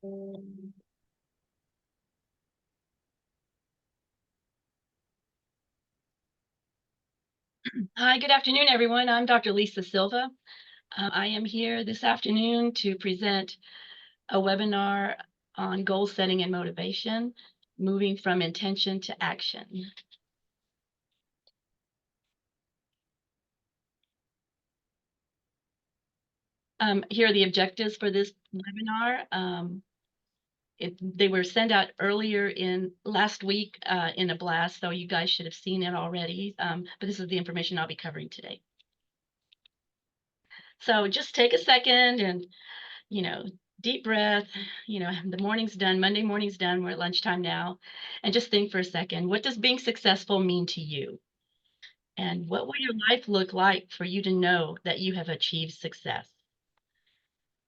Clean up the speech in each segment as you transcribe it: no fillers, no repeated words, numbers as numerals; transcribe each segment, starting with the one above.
Hi, good afternoon, everyone. I'm Dr. Lisa Silva. I am here this afternoon to present a webinar on goal setting and motivation, moving from intention to action. Here are the objectives for this webinar. They were sent out earlier in last week in a blast, so you guys should have seen it already. But this is the information I'll be covering today. So just take a second and, deep breath. The morning's done, Monday morning's done. We're at lunchtime now. And just think for a second, what does being successful mean to you? And what will your life look like for you to know that you have achieved success?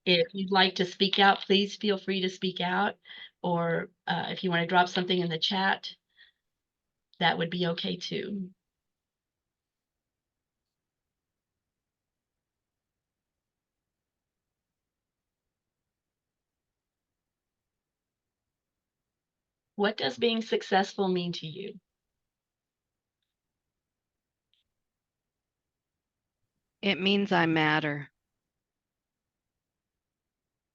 If you'd like to speak out, please feel free to speak out. Or if you want to drop something in the chat, that would be okay too. What does being successful mean to you? It means I matter.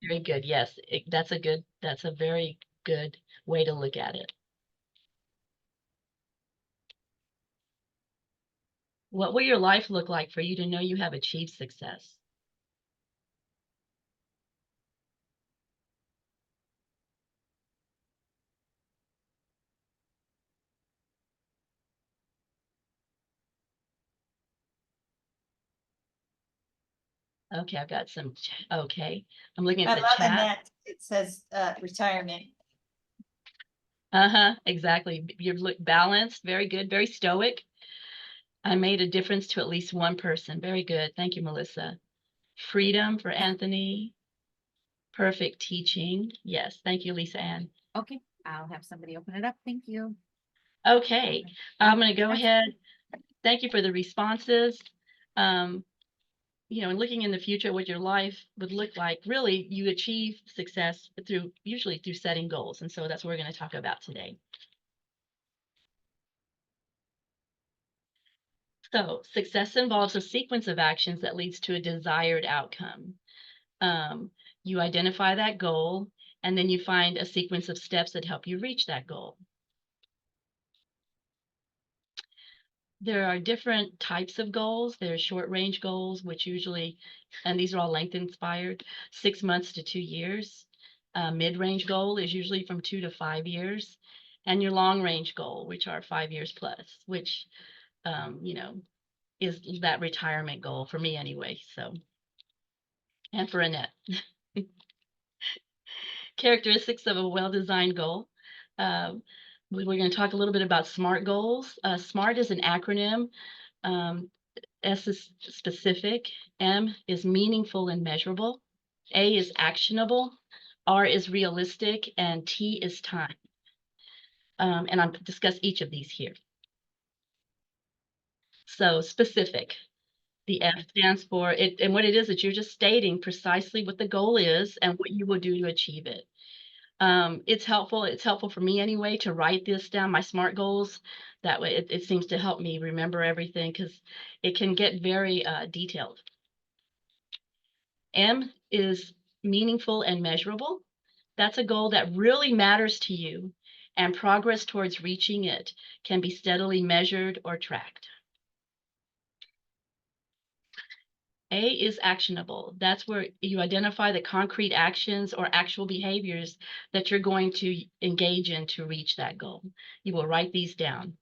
Very good. Yes, that's a very good way to look at it. What will your life look like for you to know you have achieved success? Okay, I've got some. Okay, I'm looking at the chat. That it says retirement. Exactly. You're balanced. Very good. Very stoic. I made a difference to at least one person. Very good. Thank you, Melissa. Freedom for Anthony. Perfect teaching. Yes. Thank you, Lisa Ann. Okay, I'll have somebody open it up. Thank you. Okay, I'm going to go ahead. Thank you for the responses. And looking in the future, what your life would look like, really, you achieve success usually through setting goals. And so that's what we're going to talk about today. So success involves a sequence of actions that leads to a desired outcome. You identify that goal, and then you find a sequence of steps that help you reach that goal. There are different types of goals. There are short range goals, which usually, and these are all length inspired, 6 months to 2 years. Mid-range goal is usually from 2 to 5 years. And your long range goal, which are 5 years plus, which, is that retirement goal for me anyway. So, and for Annette. Characteristics of a well-designed goal. We're going to talk a little bit about SMART goals. SMART is an acronym. S is specific, M is meaningful and measurable, A is actionable, R is realistic, and T is time. And I'll discuss each of these here. So specific, the F stands for it, and what it is that you're just stating precisely what the goal is and what you will do to achieve it. It's helpful for me anyway to write this down, my SMART goals. That way it seems to help me remember everything because it can get very detailed. M is meaningful and measurable. That's a goal that really matters to you, and progress towards reaching it can be steadily measured or tracked. A is actionable. That's where you identify the concrete actions or actual behaviors that you're going to engage in to reach that goal. You will write these down.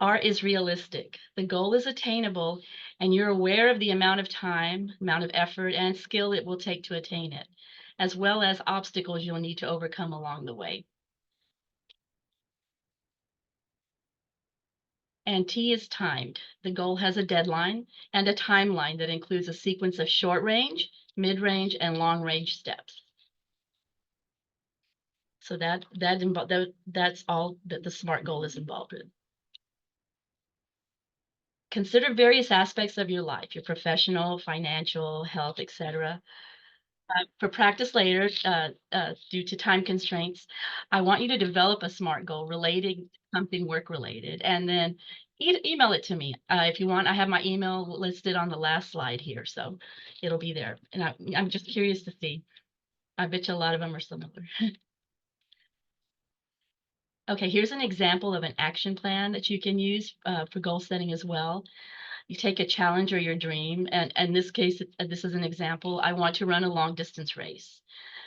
R is realistic. The goal is attainable, and you're aware of the amount of time, amount of effort, and skill it will take to attain it, as well as obstacles you'll need to overcome along the way. And T is timed. The goal has a deadline and a timeline that includes a sequence of short range, mid range, and long range steps. So that's all that the SMART goal is involved in. Consider various aspects of your life, your professional, financial, health, etc. For practice later, due to time constraints, I want you to develop a SMART goal relating to something work related, and then email it to me if you want. I have my email listed on the last slide here, so it'll be there. And I'm just curious to see. I bet you a lot of them are similar. Okay, here's an example of an action plan that you can use for goal setting as well. You take a challenge or your dream, and in this case, this is an example. I want to run a long distance race.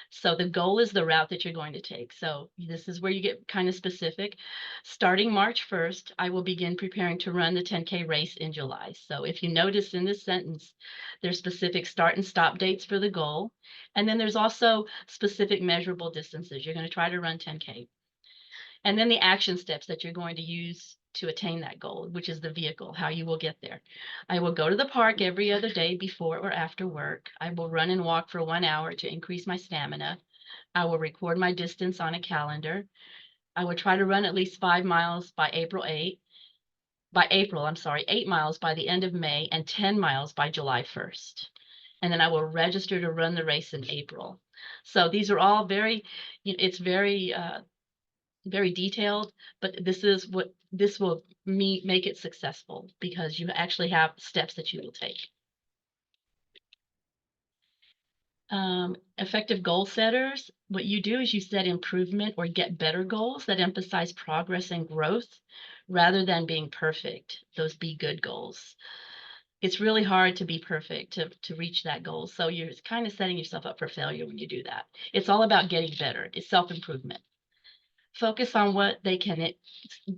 So the goal is the route that you're going to take. So this is where you get kind of specific. Starting March 1st, I will begin preparing to run the 10K race in July. So if you notice in this sentence, there's specific start and stop dates for the goal. And then there's also specific measurable distances. You're going to try to run 10K. And then the action steps that you're going to use to attain that goal, which is the vehicle, how you will get there. I will go to the park every other day before or after work. I will run and walk for 1 hour to increase my stamina. I will record my distance on a calendar. I will try to run at least 5 miles by April 8th. By April, I'm sorry, 8 miles by the end of May and 10 miles by July 1st. And then I will register to run the race in April. So these are all very, it's very very detailed, but this will make it successful because you actually have steps that you will take. Effective goal setters, what you do is you set improvement or get better goals that emphasize progress and growth rather than being perfect, those be good goals. It's really hard to be perfect to reach that goal. So you're kind of setting yourself up for failure when you do that. It's all about getting better. It's self-improvement. Focus on what they can,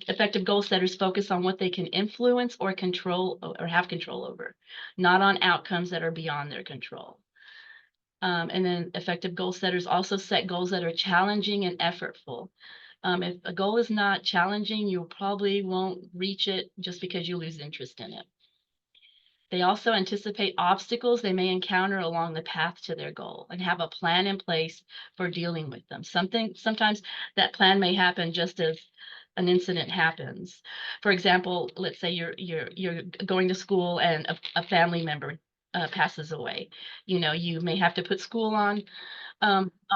effective goal setters focus on what they can influence or control or have control over, not on outcomes that are beyond their control. And then effective goal setters also set goals that are challenging and effortful. If a goal is not challenging, you probably won't reach it just because you lose interest in it. They also anticipate obstacles they may encounter along the path to their goal and have a plan in place for dealing with them. Sometimes that plan may happen just as an incident happens. For example, let's say you're going to school and a family member passes away. You may have to put school on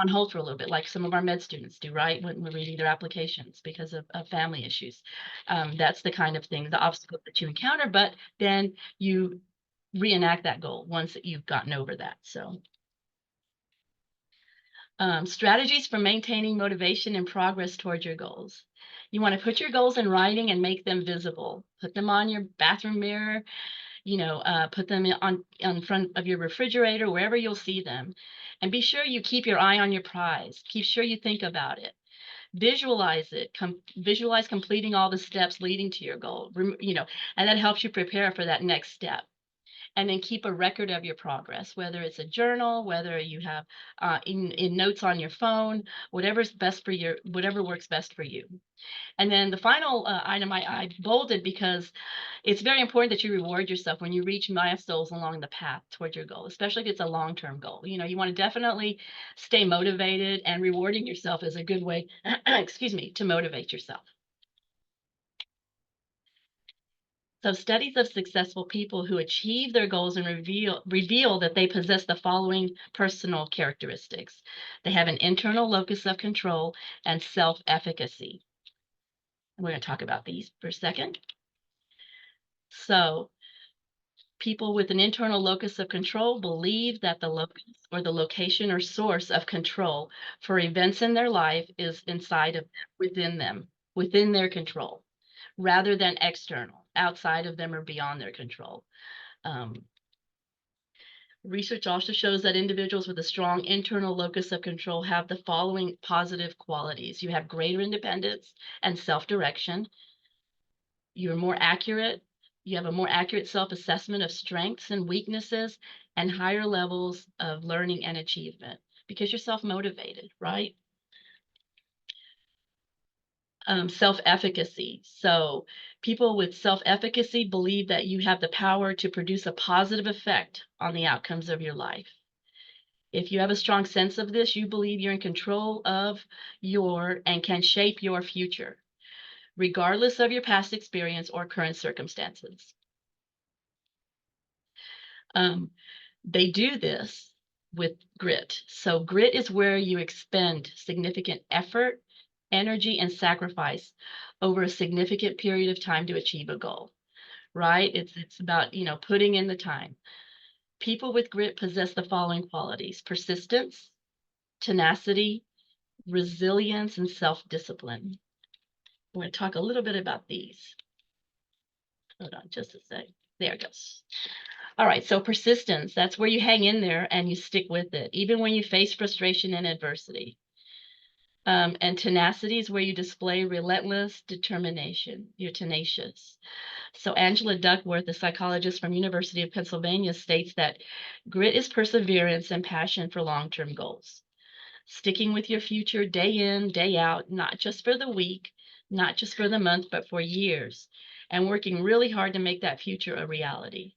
hold for a little bit, like some of our med students do, right? When we're reading their applications because of family issues. That's the kind of thing, the obstacle that you encounter, but then you reenact that goal once that you've gotten over that. So strategies for maintaining motivation and progress towards your goals. You want to put your goals in writing and make them visible. Put them on your bathroom mirror, put them on front of your refrigerator, wherever you'll see them. And be sure you keep your eye on your prize. Keep sure you think about it. Visualize it. Visualize completing all the steps leading to your goal, and that helps you prepare for that next step. And then keep a record of your progress, whether it's a journal, whether you have in notes on your phone, whatever works best for you. And then the final item I bolded because it's very important that you reward yourself when you reach milestones along the path toward your goal, especially if it's a long-term goal. You want to definitely stay motivated, and rewarding yourself is a good way, excuse me, to motivate yourself. So studies of successful people who achieve their goals and reveal that they possess the following personal characteristics. They have an internal locus of control and self-efficacy. We're going to talk about these for a second. So people with an internal locus of control believe that the locus or the location or source of control for events in their life is within them, within their control, rather than external, outside of them or beyond their control. Research also shows that individuals with a strong internal locus of control have the following positive qualities. You have greater independence and self-direction. You're more accurate. You have a more accurate self-assessment of strengths and weaknesses and higher levels of learning and achievement because you're self-motivated, right? Self-efficacy. So people with self-efficacy believe that you have the power to produce a positive effect on the outcomes of your life. If you have a strong sense of this, you believe you're in control of and can shape your future, regardless of your past experience or current circumstances. They do this with grit. So grit is where you expend significant effort, energy, and sacrifice over a significant period of time to achieve a goal, right? It's about, putting in the time. People with grit possess the following qualities: persistence, tenacity, resilience, and self-discipline. We're going to talk a little bit about these. Hold on just a sec. There it goes. All right, so persistence, that's where you hang in there and you stick with it, even when you face frustration and adversity. And tenacity is where you display relentless determination. You're tenacious. So Angela Duckworth, a psychologist from University of Pennsylvania, states that grit is perseverance and passion for long-term goals. Sticking with your future day in, day out, not just for the week, not just for the month, but for years, and working really hard to make that future a reality.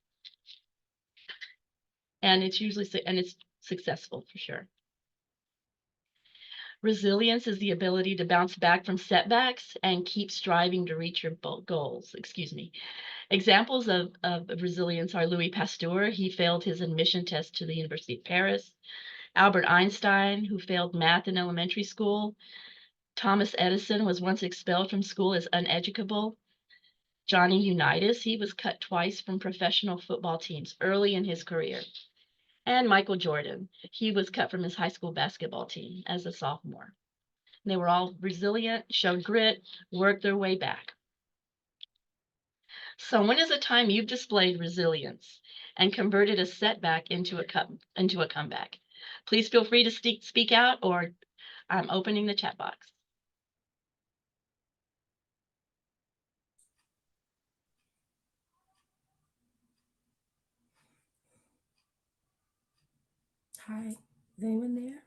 And it's successful for sure. Resilience is the ability to bounce back from setbacks and keep striving to reach your goals. Examples of resilience are Louis Pasteur. He failed his admission test to the University of Paris. Albert Einstein, who failed math in elementary school. Thomas Edison was once expelled from school as uneducable. Johnny Unitas, he was cut twice from professional football teams early in his career. And Michael Jordan, he was cut from his high school basketball team as a sophomore. They were all resilient, showed grit, worked their way back. So when is a time you've displayed resilience and converted a setback into a comeback? Please feel free to speak out, or I'm opening the chat box. Hi, is anyone there?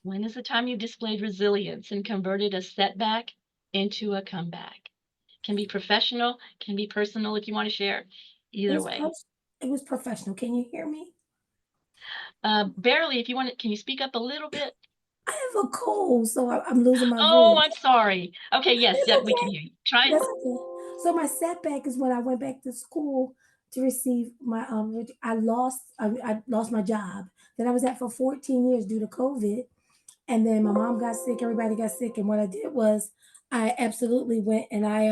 When is the time you've displayed resilience and converted a setback into a comeback? Can be professional, can be personal if you want to share. Either way. It was professional. Can you hear me? Barely, if you want to, can you speak up a little bit? I have a cold, so I'm losing my Oh, voice. I'm sorry. Okay, yes, It's yeah, we can okay. hear you. Try. That's okay. So my setback is when I went back to school to receive my I lost my job that I was at for 14 years due to COVID. And then my mom got sick, everybody got sick. And what I did was I absolutely went and I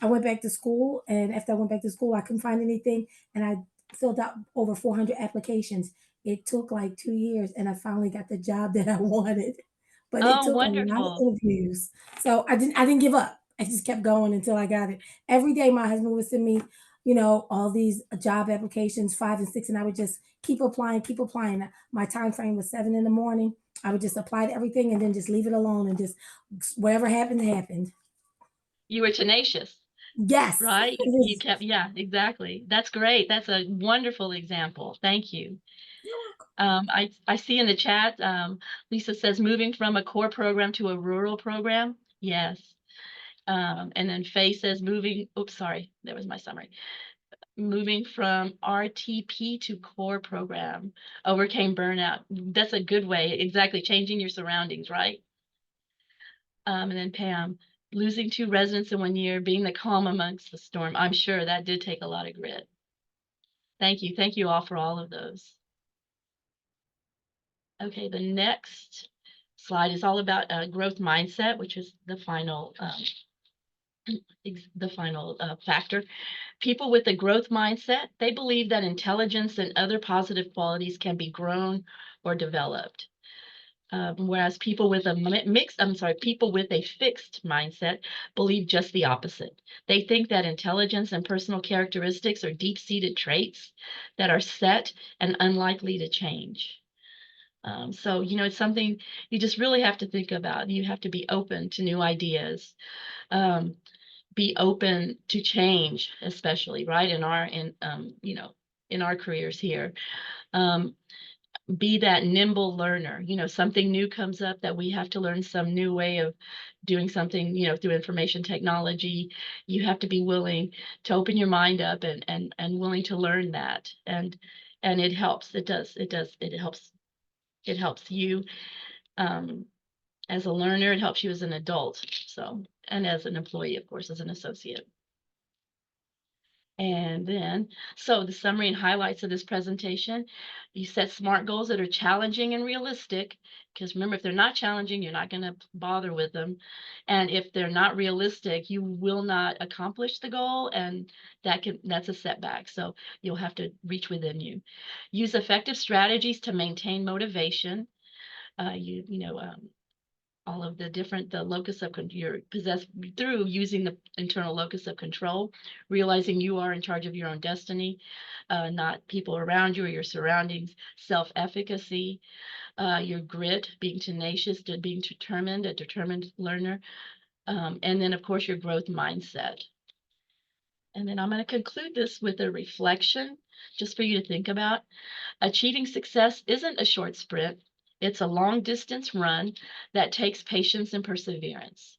went back to school. And after I went back to school, I couldn't find anything. And I filled out over 400 applications. It took like 2 years and I finally got the job that I wanted. But it Oh, took a lot of wonderful. interviews. So I didn't give up. I just kept going until I got it. Every day my husband would send me, all these job applications, 5 and 6, and I would just keep applying, keep applying. My time frame was 7 in the morning. I would just apply to everything and then just leave it alone and just whatever happened happened. You were tenacious, Yes. right? You kept, yeah, exactly. That's great. That's a wonderful example. Thank you. You're welcome. I see in the chat, Lisa says moving from a core program to a rural program. Yes. And then Faye says oops, sorry, that was my summary. Moving from RTP to core program, overcame burnout. That's a good way. Exactly. Changing your surroundings, right? And then Pam, losing 2 residents in 1 year, being the calm amongst the storm. I'm sure that did take a lot of grit. Thank you. Thank you all for all of those. Okay, the next slide is all about growth mindset, which is the final factor. People with a growth mindset, they believe that intelligence and other positive qualities can be grown or developed. Whereas people with a people with a fixed mindset believe just the opposite. They think that intelligence and personal characteristics are deep-seated traits that are set and unlikely to change. So, it's something you just really have to think about. You have to be open to new ideas, be open to change, especially right in our careers here. Be that nimble learner. Something new comes up that we have to learn some new way of doing something, through information technology. You have to be willing to open your mind up and willing to learn that. And it helps. It does. It helps. It helps you as a learner. It helps you as an adult. So, and as an employee, of course, as an associate. And then, so the summary and highlights of this presentation, you set SMART goals that are challenging and realistic, because remember, if they're not challenging, you're not going to bother with them. And if they're not realistic, you will not accomplish the goal, and that's a setback. So you'll have to reach within you. Use effective strategies to maintain motivation. All of the locus of you're possessed through using the internal locus of control, realizing you are in charge of your own destiny, not people around you or your surroundings, self-efficacy, your grit, being tenacious, being determined, a determined learner, and then of course your growth mindset. And then I'm going to conclude this with a reflection just for you to think about. Achieving success isn't a short sprint. It's a long distance run that takes patience and perseverance.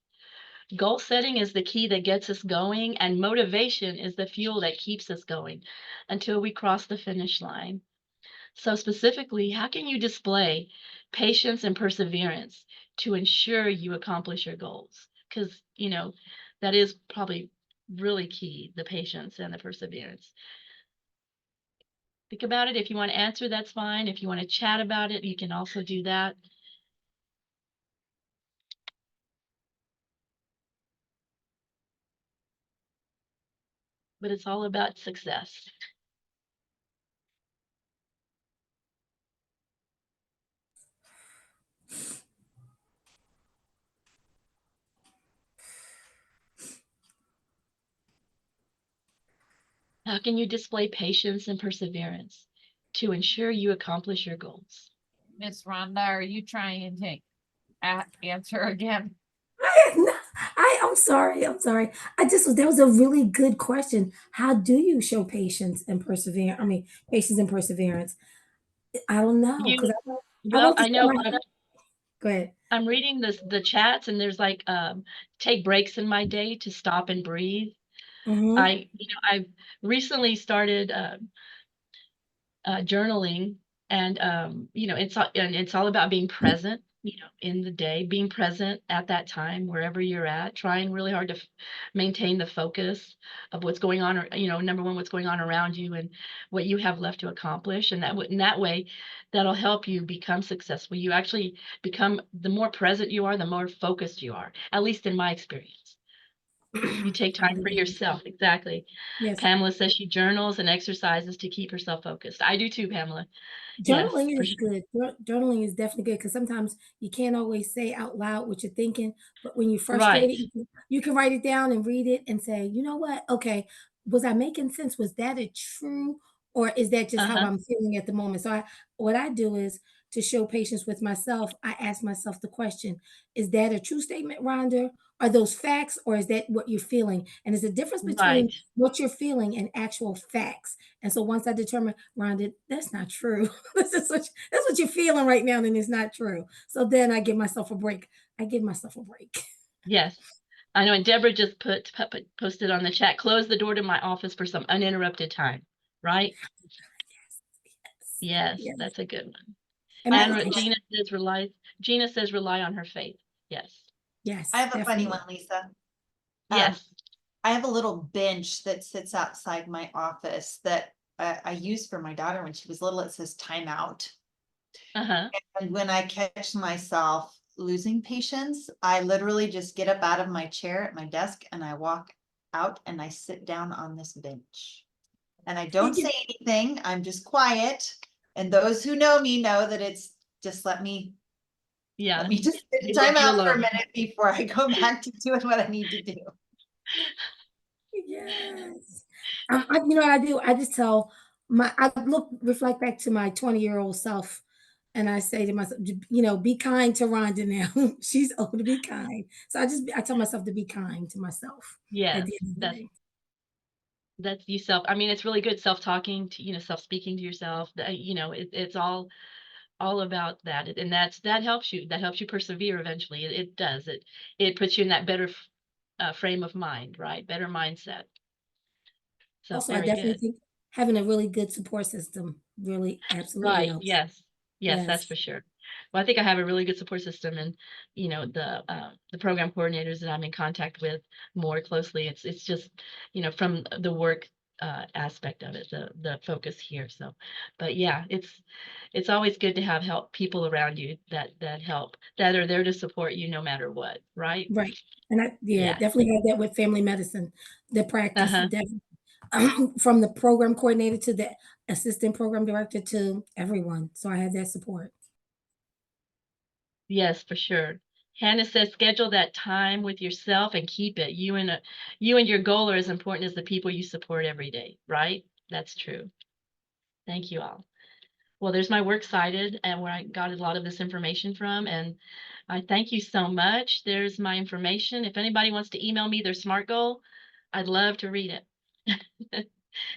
Goal setting is the key that gets us going, and motivation is the fuel that keeps us going until we cross the finish line. So specifically, how can you display patience and perseverance to ensure you accomplish your goals? Because, that is probably really key, the patience and the perseverance. Think about it. If you want to answer, that's fine. If you want to chat about it, you can also do that. But it's all about success. How can you display patience and perseverance to ensure you accomplish your goals? Miss Rhonda, are you trying to answer again? I'm sorry. That was a really good question. How do you show patience and perseverance? I mean, patience and perseverance. I don't know, because I Well, want to I know go ahead. I'm reading the chats, and there's like take breaks in my day to stop and breathe. Mhm. I've recently started journaling, and it's all about being present, in the day, being present at that time wherever you're at, trying really hard to maintain the focus of what's going on, or number one, what's going on around you and what you have left to accomplish, and that way, that'll help you become successful. You actually become, the more present you are, the more focused you are, at least in my experience. You take time for yourself. Exactly. Yes. Pamela says she journals and exercises to keep herself focused. I do too, Pamela. Yes, Journaling for is sure. good. Journaling is definitely good, because sometimes you can't always say out loud what you're thinking, but when you're Right. frustrated, you can write it down and read it and say, you know what? Okay, was I making sense? Was that a true, or is that just how Uh-huh. I'm feeling at the moment? So what I do is, to show patience with myself, I ask myself the question: is that a true statement, Rhonda? Are those facts, or is that what you're feeling? And there's a difference Right. between what you're feeling and actual facts. And so once I determine, Rhonda, that's not true. That's what you're feeling right now, and it's not true. So then I give myself a break. I give myself a break. Yes. I know. And Deborah just posted on the chat, close the door to my office for some uninterrupted time. Right? Yes, Yes. that's a good one. And And Gina says rely on her faith. Yes. yes, I have a funny definitely. one, Lisa. Yes. I have a little bench that sits outside my office that I used for my daughter when she was little. It says timeout. Uh-huh. And when I catch myself losing patience, I literally just get up out of my chair at my desk and I walk out and I sit down on this bench. And I don't say anything. I'm just quiet. And those who know me know that it's just let me Yeah. just You time leave you out for a alone. minute before I go back to doing what I need to do. Yes. You know what I do? I just tell reflect back to my 20-year-old self, and I say to myself, be kind to Rhonda now. She's old, to be kind. So I tell myself to be kind to myself at Yes. the end of the day. That's you self. I mean, it's really good self-talking to, self-speaking to yourself. It's all about that. And that helps you. That helps you persevere eventually. It does. It puts you in that better frame of mind, right? Better mindset. So Also, I very definitely good. think having a really good support system really absolutely Right. helps. Yes. Yes, that's Yes. for sure. Well, I think I have a really good support system, and the program coordinators that I'm in contact with more closely. It's just from the work aspect of it, the focus here. So, but yeah, it's always good to have people around you that help, that are there to support you no matter what, right? Right. And I, yeah, Yeah. definitely had that with family medicine, the practice, Uh-huh. definitely. From the program coordinator to the assistant program director to everyone. So I had that support. Yes, for sure. Hannah says schedule that time with yourself and keep it. You and your goal are as important as the people you support every day, right? That's true. Thank you all. Well, there's my works cited and where I got a lot of this information from, and I thank you so much. There's my information. If anybody wants to email me their SMART goal, I'd love to read it.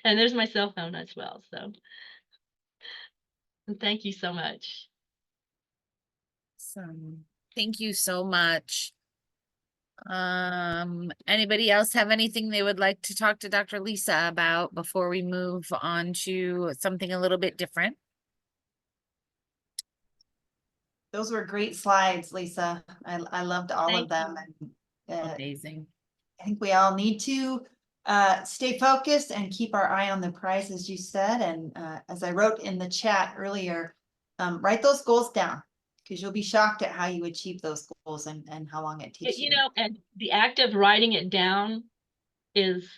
And there's my cell phone as well. So thank you so much. Awesome. Thank you so much. Anybody else have anything they would like to talk to Dr. Lisa about before we move on to something a little bit different? Those were great slides, Lisa. I loved all of Thank them. you. And Amazing. I think we all need to stay focused and keep our eye on the prize, as you said. And as I wrote in the chat earlier, write those goals down, because you'll be shocked at how you achieve those goals and how long it takes you. And the act of writing it down is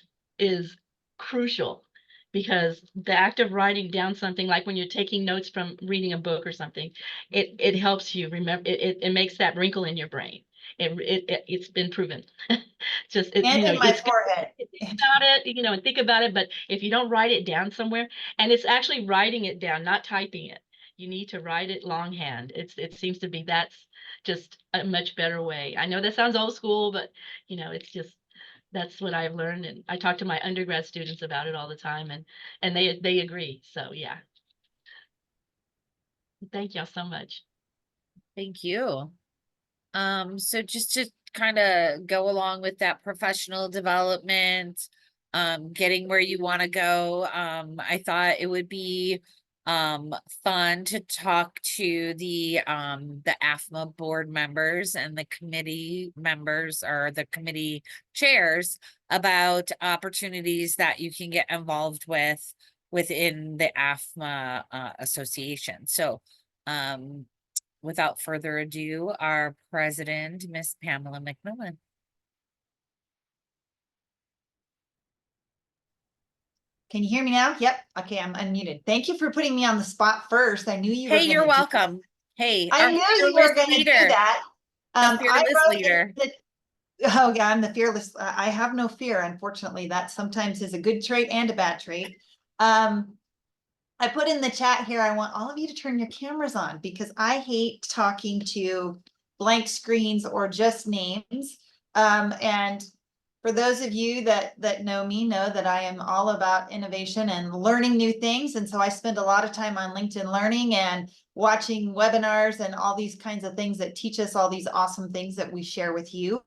crucial, because the act of writing down something, like when you're taking notes from reading a book or something, it helps you remember. It makes that wrinkle in your brain. It's been proven. Just And in my it's good forehead. to think about it, and think about it. But if you don't write it down somewhere, and it's actually writing it down, not typing it. You need to write it longhand. It seems to be that's just a much better way. I know that sounds old school, but it's just that's what I've learned, and I talk to my undergrad students about it all the time, and they agree. So yeah. Thank y'all so much. Thank you. So just to kind of go along with that professional development, getting where you want to go, I thought it would be fun to talk to the AFMA board members and the committee members, or the committee chairs, about opportunities that you can get involved with within the AFMA association. So without further ado, our president, Miss Pamela McMillan. Can you hear me now? Yep. Okay, I'm unmuted. Thank you for putting me on the spot first. I knew you were Hey, you're gonna do that. welcome. Hey, I our knew you fearless were gonna do leader. that. The I fearless wrote in leader. oh yeah, I'm the fearless. I have no fear. Unfortunately, that sometimes is a good trait and a bad trait. I put in the chat here, I want all of you to turn your cameras on, because I hate talking to blank screens or just names. And for those of you that know me, know that I am all about innovation and learning new things. And so I spend a lot of time on LinkedIn Learning and watching webinars and all these kinds of things that teach us all these awesome things that we share with you.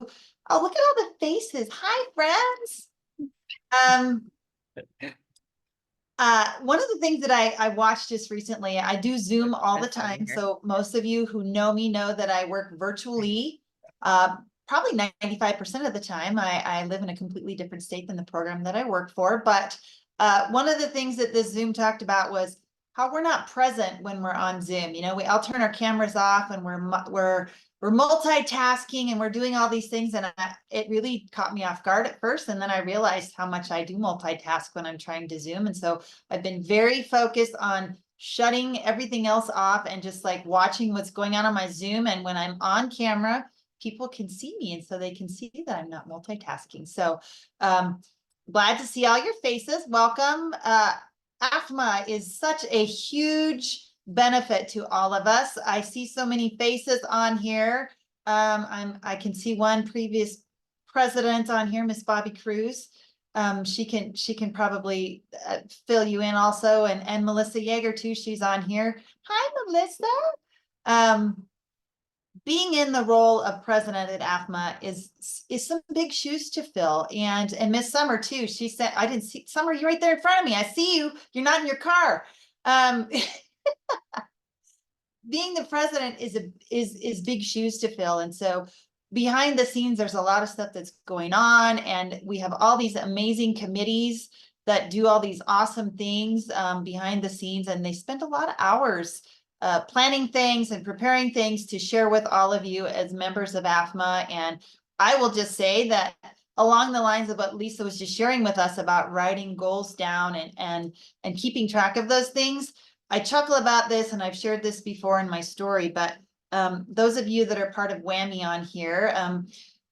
Oh, look at all the faces. Hi, friends. One of the things that I watched just recently, I do Zoom all the time. So most of you who know me know that I work virtually, probably 95% of the time. I live in a completely different state than the program that I work for. But one of the things that this Zoom talked about was how we're not present when we're on Zoom. We all turn our cameras off and we're multitasking and we're doing all these things. And it really caught me off guard at first. And then I realized how much I do multitask when I'm trying to Zoom. And so I've been very focused on shutting everything else off and just like watching what's going on my Zoom. And when I'm on camera, people can see me. And so they can see that I'm not multitasking. So glad to see all your faces. Welcome. AFMA is such a huge benefit to all of us. I see so many faces on here. I can see one previous president on here, Miss Bobby Cruz. She can probably fill you in also, and Melissa Yeager too. She's on here. Hi, Melissa. Being in the role of president at AFMA is some big shoes to fill, and Miss Summer too. She said, I didn't see Summer. You're right there in front of me. I see you. You're not in your car. being the president is big shoes to fill. And so behind the scenes, there's a lot of stuff that's going on, and we have all these amazing committees that do all these awesome things behind the scenes, and they spend a lot of hours planning things and preparing things to share with all of you as members of AFMA. And I will just say that along the lines of what Lisa was just sharing with us about writing goals down and keeping track of those things, I chuckle about this, and I've shared this before in my story, but those of you that are part of WWAMI on here,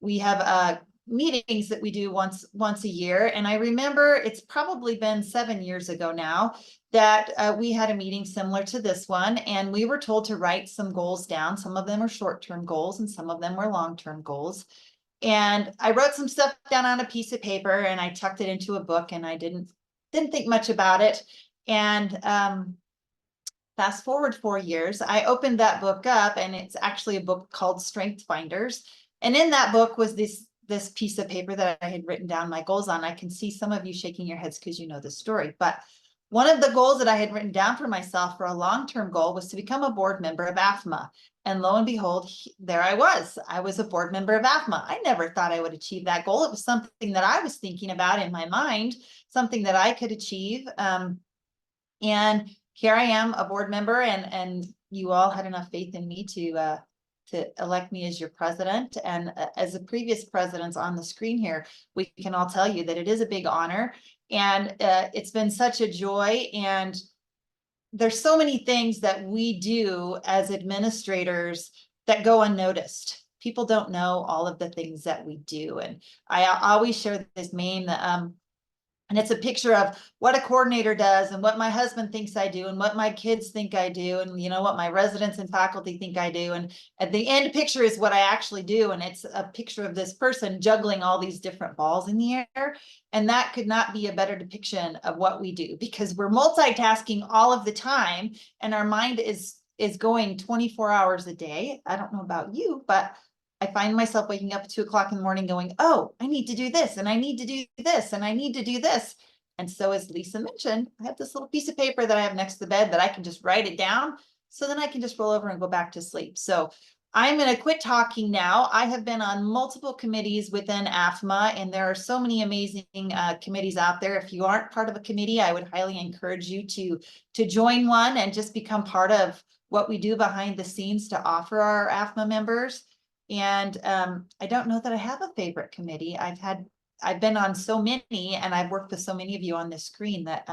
we have meetings that we do once a year. And I remember it's probably been 7 years ago now that we had a meeting similar to this one, and we were told to write some goals down. Some of them are short-term goals and some of them were long-term goals. And I wrote some stuff down on a piece of paper and I tucked it into a book, and I didn't think much about it. And fast forward 4 years, I opened that book up, and it's actually a book called Strength Finders. And in that book was this piece of paper that I had written down my goals on. I can see some of you shaking your heads because you know the story. But one of the goals that I had written down for myself for a long-term goal was to become a board member of AFMA. And lo and behold, there I was. I was a board member of AFMA. I never thought I would achieve that goal. It was something that I was thinking about in my mind, something that I could achieve. And here I am, a board member, and you all had enough faith in me to elect me as your president. And as the previous presidents on the screen here, we can all tell you that it is a big honor, and it's been such a joy. And there's so many things that we do as administrators that go unnoticed. People don't know all of the things that we do. And I always share this meme that and it's a picture of what a coordinator does and what my husband thinks I do and what my kids think I do, and you know what my residents and faculty think I do. And at the end picture is what I actually do. And it's a picture of this person juggling all these different balls in the air. And that could not be a better depiction of what we do, because we're multitasking all of the time, and our mind is going 24 hours a day. I don't know about you, but I find myself waking up at 2 o'clock in the morning going, oh, I need to do this, and I need to do this, and I need to do this. And so, as Lisa mentioned, I have this little piece of paper that I have next to the bed that I can just write it down, so then I can just roll over and go back to sleep. So I'm going to quit talking now. I have been on multiple committees within AFMA, and there are so many amazing committees out there. If you aren't part of a committee, I would highly encourage you to join one and just become part of what we do behind the scenes to offer our AFMA members. And I don't know that I have a favorite committee. I've been on so many, and I've worked with so many of you on this screen that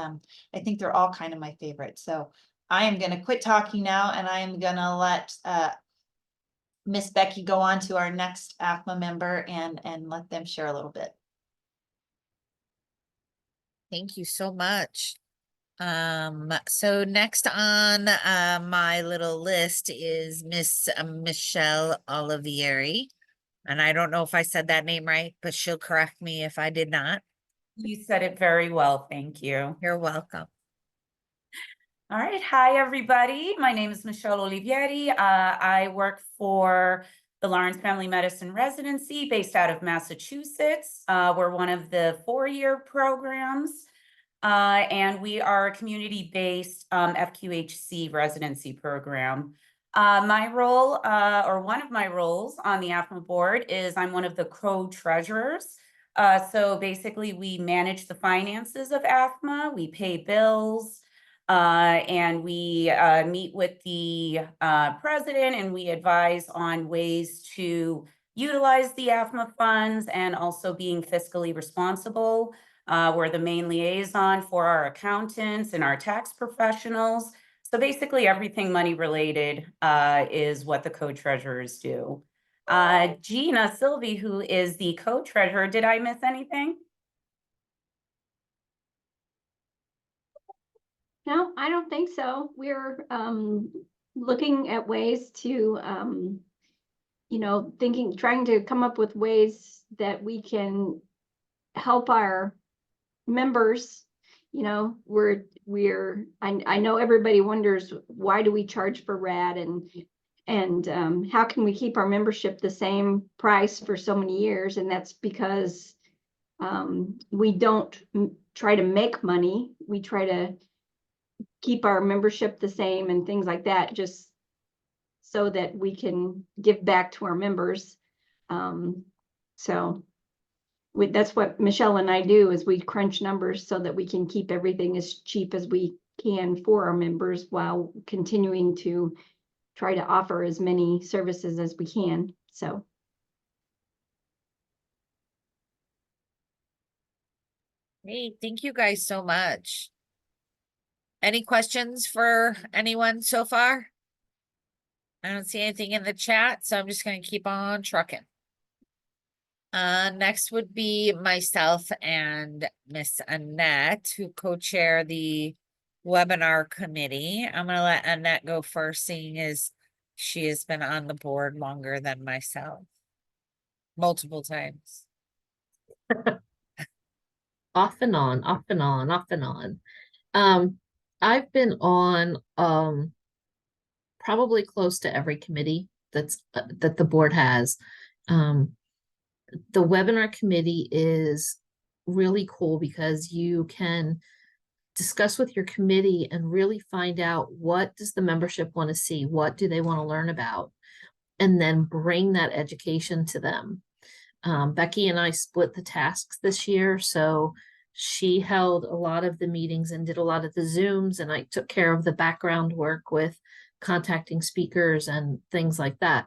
I think they're all kind of my favorite. So I am going to quit talking now, and I am going to let Miss Becky go on to our next AFMA member and let them share a little bit. Thank you so much. So next on my little list is Miss Michelle Olivieri. And I don't know if I said that name right, but she'll correct me if I did not. You said it very well. Thank you. You're welcome. All right. Hi, everybody. My name is Michelle Olivieri. I work for the Lawrence Family Medicine Residency based out of Massachusetts. We're one of the 4-year programs. And we are a community-based FQHC residency program. My role, or one of my roles on the AFMA board, is I'm one of the co-treasurers. So basically, we manage the finances of AFMA, we pay bills, and we meet with the president, and we advise on ways to utilize the AFMA funds and also being fiscally responsible. We're the main liaison for our accountants and our tax professionals. So basically everything money related is what the co-treasurers do. Gina Sylvie, who is the co-treasurer, did I miss anything? No, I don't think so. We're looking at ways to, trying to come up with ways that we can help our members. I know everybody wonders, why do we charge for RAD, and how can we keep our membership the same price for so many years? And that's because we don't try to make money. We try to keep our membership the same and things like that. Just so that we can give back to our members. So that's what Michelle and I do, is we crunch numbers so that we can keep everything as cheap as we can for our members while continuing to try to offer as many services as we can. So. Hey, thank you guys so much. Any questions for anyone so far? I don't see anything in the chat, so I'm just gonna keep on trucking. Next would be myself and Miss Annette, who co-chair the webinar committee. I'm gonna let Annette go first, seeing as she has been on the board longer than myself. Multiple times. Off and on, off and on, off and on. I've been on probably close to every committee that the board has. The webinar committee is really cool because you can discuss with your committee and really find out what does the membership want to see, what do they want to learn about, and then bring that education to them. Becky and I split the tasks this year, so she held a lot of the meetings and did a lot of the Zooms, and I took care of the background work with contacting speakers and things like that.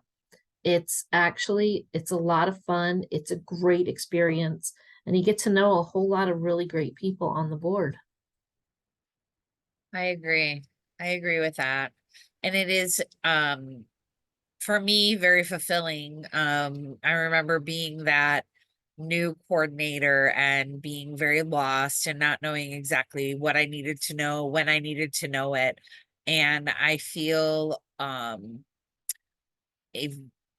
It's a lot of fun. It's a great experience, and you get to know a whole lot of really great people on the board. I agree. I agree with that. And it is, for me, very fulfilling. I remember being that new coordinator and being very lost and not knowing exactly what I needed to know, when I needed to know it. And I feel,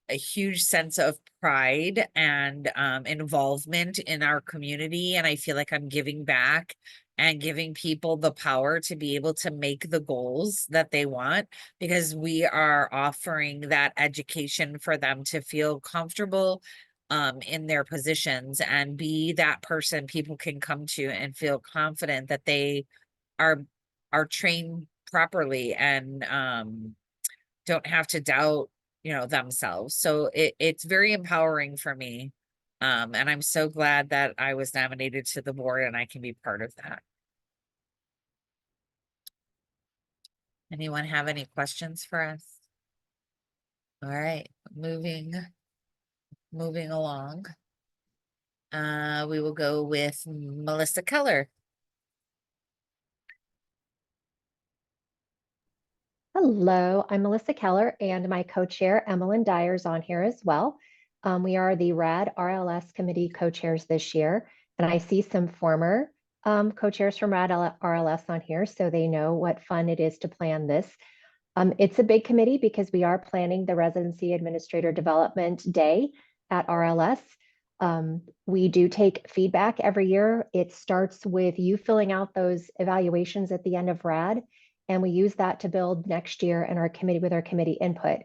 a huge sense of pride and involvement in our community. And I feel like I'm giving back and giving people the power to be able to make the goals that they want, because we are offering that education for them to feel comfortable in their positions and be that person people can come to and feel confident that they are trained properly and don't have to doubt, themselves. So it's very empowering for me. And I'm so glad that I was nominated to the board and I can be part of that. Anyone have any questions for us? All right, moving along. We will go with Melissa Keller. Hello, I'm Melissa Keller, and my co-chair, Emmeline Dyer, is on here as well. We are the RAD RLS committee co-chairs this year, and I see some former co-chairs from RAD RLS on here, so they know what fun it is to plan this. It's a big committee because we are planning the Residency Administrator Development Day at RLS. We do take feedback every year. It starts with you filling out those evaluations at the end of RAD, and we use that to build next year and our committee with our committee input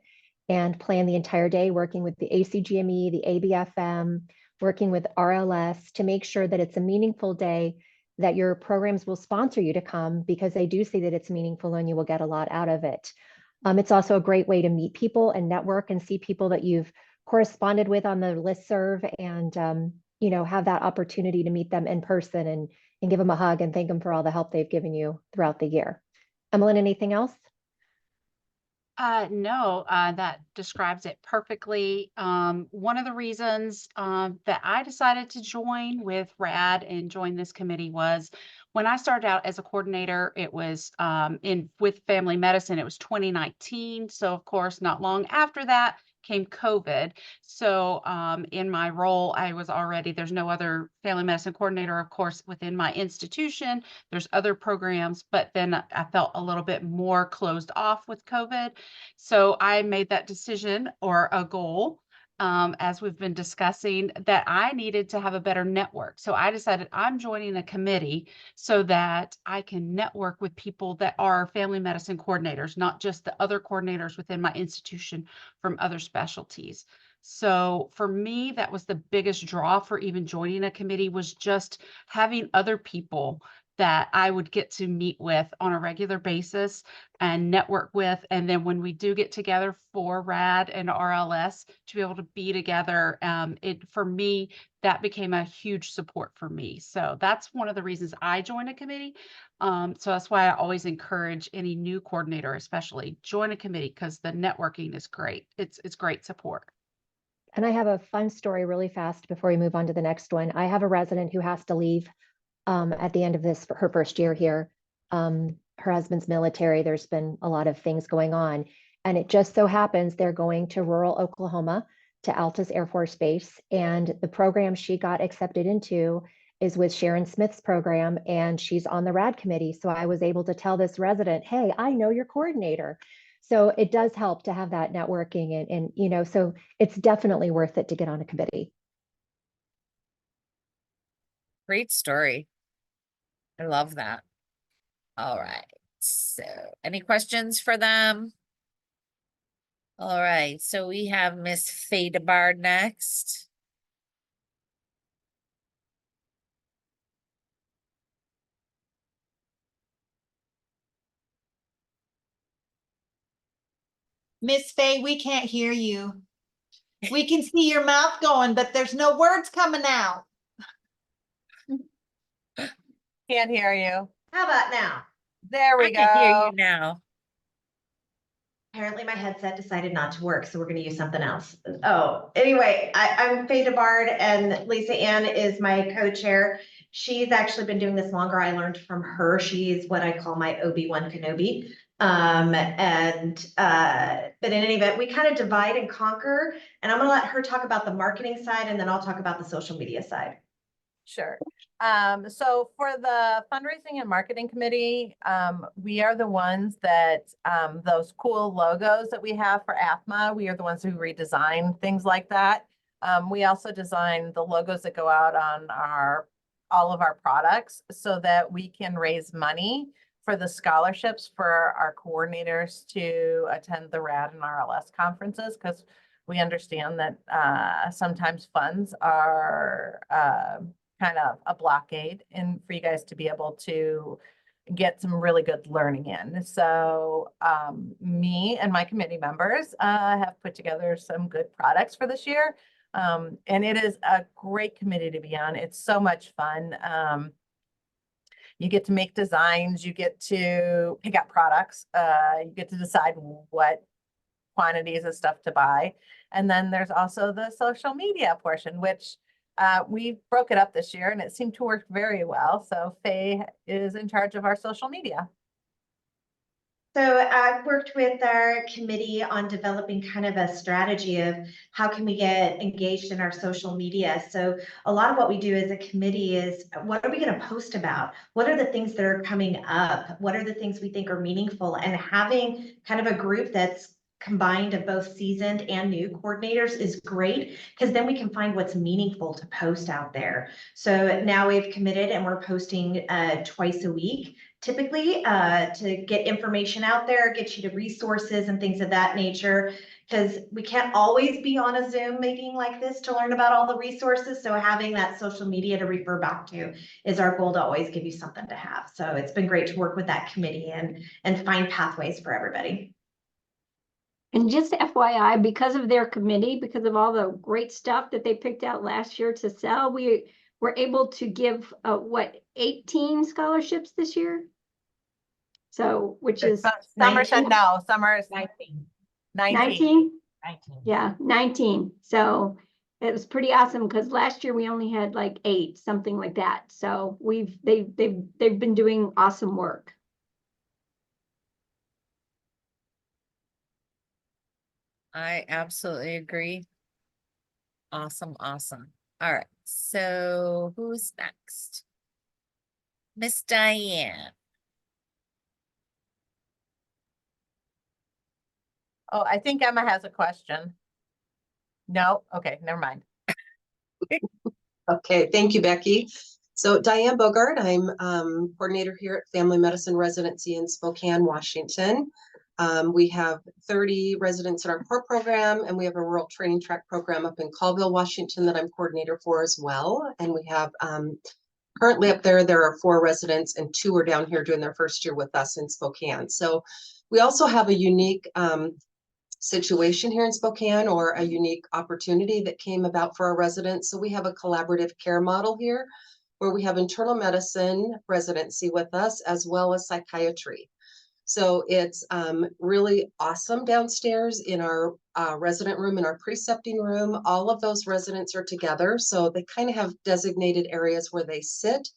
and plan the entire day working with the ACGME, the ABFM, working with RLS to make sure that it's a meaningful day, that your programs will sponsor you to come because they do see that it's meaningful and you will get a lot out of it. It's also a great way to meet people and network and see people that you've corresponded with on the listserv and have that opportunity to meet them in person and give them a hug and thank them for all the help they've given you throughout the year. Emmeline, anything else? No, that describes it perfectly. One of the reasons that I decided to join with RAD and join this committee was when I started out as a coordinator, it was with family medicine, it was 2019. So of course, not long after that came COVID. So in my role, there's no other family medicine coordinator, of course, within my institution. There's other programs, but then I felt a little bit more closed off with COVID. So I made that decision or a goal, as we've been discussing, that I needed to have a better network. So I decided I'm joining a committee so that I can network with people that are family medicine coordinators, not just the other coordinators within my institution from other specialties. So for me, that was the biggest draw for even joining a committee, was just having other people that I would get to meet with on a regular basis and network with. And then when we do get together for RAD and RLS to be able to be together, it for me, that became a huge support for me. So that's one of the reasons I joined a committee. So that's why I always encourage any new coordinator, especially, join a committee because the networking is great. It's great support. And I have a fun story really fast before we move on to the next one. I have a resident who has to leave at the end of this, her first year here. Her husband's military. There's been a lot of things going on. And it just so happens they're going to rural Oklahoma to Altus Air Force Base. And the program she got accepted into is with Sharon Smith's program, and she's on the RAD committee. So I was able to tell this resident, hey, I know your coordinator. So it does help to have that networking and you know, so it's definitely worth it to get on a committee. Great story. I love that. All right. So any questions for them? All right. So we have Miss Fadebar next. Miss Faye, we can't hear you. We can see your mouth going, but there's no words coming out. Can't hear you. How about now? There we I can hear go. you now. Apparently my headset decided not to work, so we're going to use something else. Oh, anyway, I'm Faye DeBard, and Lisa Ann is my co-chair. She's actually been doing this longer. I learned from her. She's what I call my Obi-Wan Kenobi. But in any event, we kind of divide and conquer, and I'm going to let her talk about the marketing side, and then I'll talk about the social media side. Sure. So for the fundraising and marketing committee, we are the ones that, those cool logos that we have for AFMA, we are the ones who redesign things like that. We also design the logos that go out on all of our products so that we can raise money for the scholarships for our coordinators to attend the RAD and RLS conferences, because we understand that sometimes funds are kind of a blockade and for you guys to be able to get some really good learning in. So me and my committee members have put together some good products for this year. And it is a great committee to be on. It's so much fun. You get to make designs, you get to pick out products, you get to decide what quantities of stuff to buy. And then there's also the social media portion, which we broke it up this year and it seemed to work very well. So Faye is in charge of our social media. So I've worked with our committee on developing kind of a strategy of how can we get engaged in our social media. So a lot of what we do as a committee is what are we going to post about? What are the things that are coming up? What are the things we think are meaningful? And having kind of a group that's combined of both seasoned and new coordinators is great, because then we can find what's meaningful to post out there. So now we've committed and we're posting twice a week, typically, to get information out there, get you to resources and things of that nature, because we can't always be on a Zoom meeting like this to learn about all the resources. So having that social media to refer back to is our goal, to always give you something to have. So it's been great to work with that committee and find pathways for everybody. And just FYI, because of their committee, because of all the great stuff that they picked out last year to sell, we were able to give 18 scholarships this year. So, which is Summer said no, Summer is 19. 19. Yeah, 19. So it was pretty awesome because last year we only had like 8, something like that. So they've been doing awesome work. I absolutely agree. Awesome, awesome. All right, so who's next? Miss Diane. Oh, I think Emma has a question. No, okay, never mind. Okay, thank you, Becky. So Diane Bogart, I'm coordinator here at Family Medicine Residency in Spokane, Washington. We have 30 residents in our core program, and we have a rural training track program up in Colville, Washington that I'm coordinator for as well. And we have currently up there, there are 4 residents and 2 are down here doing their first year with us in Spokane. So we also have a unique situation here in Spokane, or a unique opportunity that came about for our residents. So we have a collaborative care model here where we have internal medicine residency with us as well as psychiatry. So it's really awesome downstairs in our resident room, in our precepting room. All of those residents are together. So they kind of have designated areas where they sit.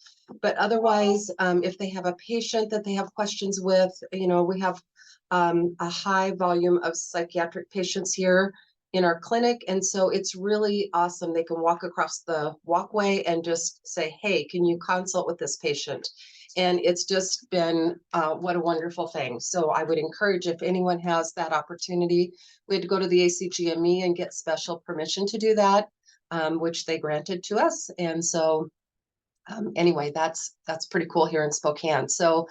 But otherwise, if they have a patient that they have questions with, you know, we have a high volume of psychiatric patients here in our clinic. And so it's really awesome. They can walk across the walkway and just say, hey, can you consult with this patient? And it's just been what a wonderful thing. So I would encourage, if anyone has that opportunity, we had to go to the ACGME and get special permission to do that, which they granted to us. And so anyway, that's pretty cool here in Spokane. So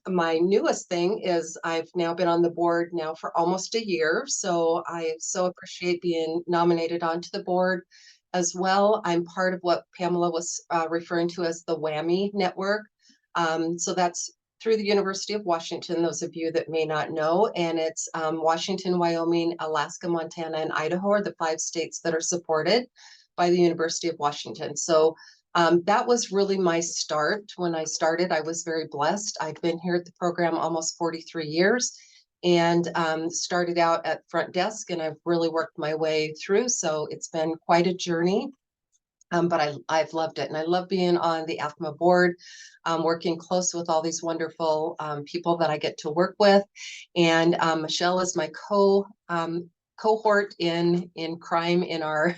my newest thing is I've now been on the board now for almost a year. So I so appreciate being nominated onto the board as well. I'm part of what Pamela was referring to as the WWAMI network. So that's through the University of Washington, those of you that may not know, and it's Washington, Wyoming, Alaska, Montana, and Idaho are the 5 states that are supported by the University of Washington. So that was really my start. When I started, I was very blessed. I've been here at the program almost 43 years and started out at front desk, and I've really worked my way through. So it's been quite a journey, but I've loved it. And I love being on the AFMA board, working close with all these wonderful people that I get to work with. And Michelle is my cohort in crime in our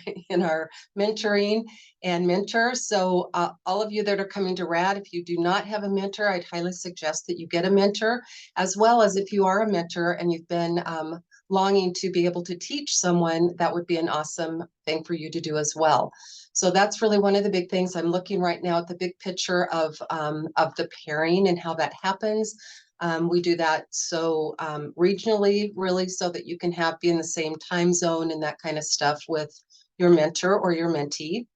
mentoring and mentors. So all of you that are coming to RAD, if you do not have a mentor, I'd highly suggest that you get a mentor, as well as if you are a mentor and you've been longing to be able to teach someone, that would be an awesome thing for you to do as well. So that's really one of the big things. I'm looking right now at the big picture of the pairing and how that happens. We do that so regionally, really, so that you can be in the same time zone and that kind of stuff with your mentor or your mentee.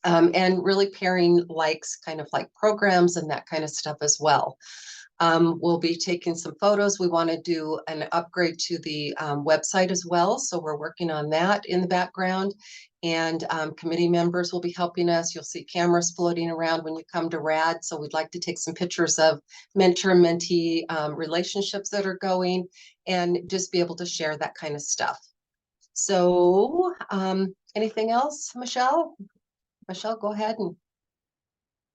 And really pairing kind of like programs and that kind of stuff as well. We'll be taking some photos. We want to do an upgrade to the website as well. So we're working on that in the background. And committee members will be helping us. You'll see cameras floating around when you come to RAD. So we'd like to take some pictures of mentor-mentee relationships that are going and just be able to share that kind of stuff. So anything else, Michelle? Michelle, go ahead.